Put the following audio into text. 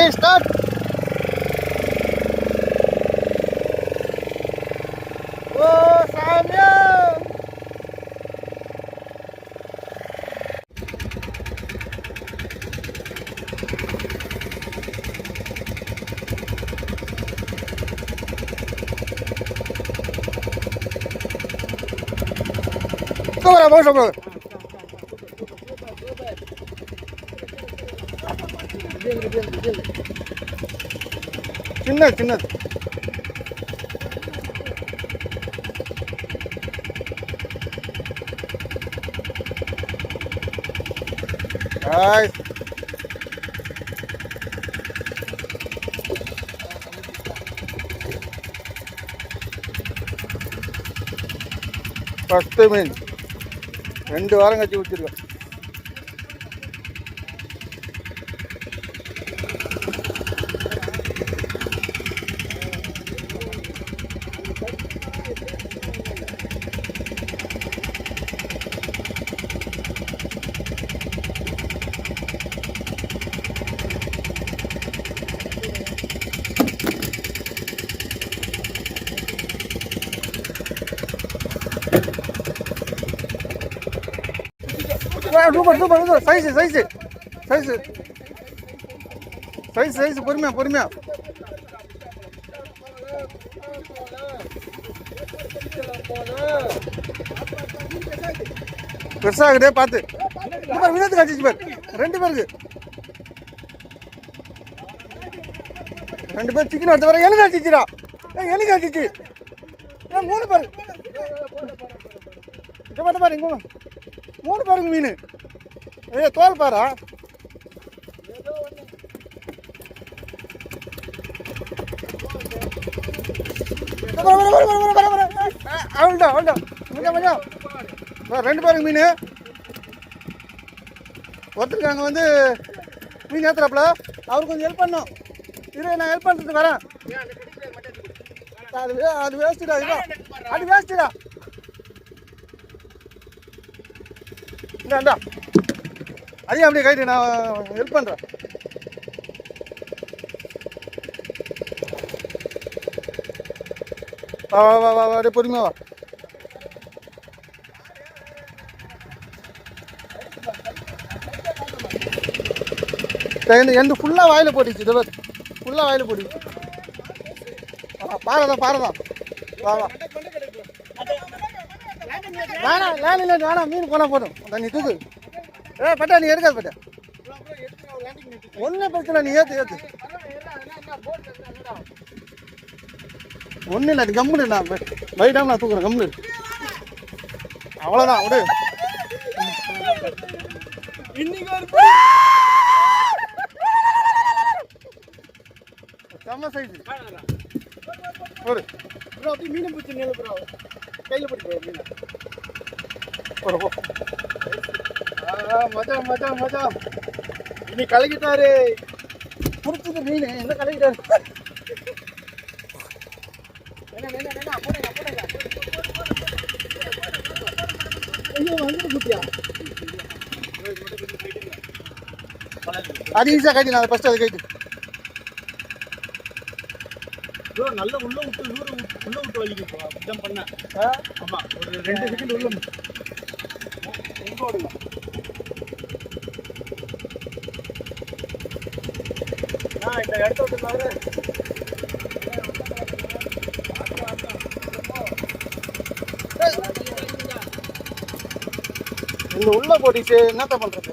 Okay, start. Oh, Samya. Come on, boss, bro. சின்னது Guys. First மீன் 2 வாரம் கழிச்சு ஊத்திருக்கோம். Super size பொறுமையா பெருசாகுதே பார்த்து வினோத்து காய்ச்சி பேர் 2 பேருக்கு 2 பேர் சிக்கன் எடுத்து வர எலி காய்ச்சிச்சுடா எலி காய்ச்சிச்சு 3 பேர் பாரு இங்க 3 பேருக்கு மீன் தோல் பாரா அவள்தான் கொஞ்சம் 2 பேருக்கு மீன் ஒருத்தருக்கு அங்கே வந்து மீன் ஏற்றுறாப்புல அவருக்கு கொஞ்சம் ஹெல்ப் பண்ணும் நான் ஹெல்ப் பண்ணுறதுக்கு வரேன் அது வேஸ்ட்டுடா அது வேஸ்ட்டுடா இந்தா அதையும் அப்படியே கைட்டு நான் ஹெல்ப் பண்ணுறேன் வா அப்படியே பொறுமையா வா எந்த ஃபுல்லாக வாயில் போட்டுச்சு இது ஃபுல்லாக வாயில் போட்டுச்சு பாரதான் வா வேணாம் மீன் போனால் போதும் நீ தூக்கு பட்டா நீ எடுக்காது பட்டா ஒன்றும் பிரச்சனை நீ ஏற்று ஒன்றும் இல்லை நீ கம்முன்னு நான் பைட்டாமல் நான் தூக்குறேன் கம்முன்னு அவ்வளோதான் விடு செம்ம சைஸ் ஒரு அப்படி மீனை பிடிச்சி நேரம் ப்ரோ கையில் பிடிக்க மீனை ஒரு மஜா இன்னி கலக்கிட்டாரு பிடிச்சது மீன் என்ன கலக்கிட்டாரு அது ஈஸியாக கைட்டு நான் ஃபஸ்ட்டு அது கைட்டு நல்ல உள்ள விட்டு வலிக்கும் அப்படிதான் பண்ணேன் ஆமா ஒரு 2 செகண்ட் உள்ள எங்க ஓடுங்க இந்த இடத்த விட்டு இந்த உள்ள போட்டிச்சு என்னத்த பண்றது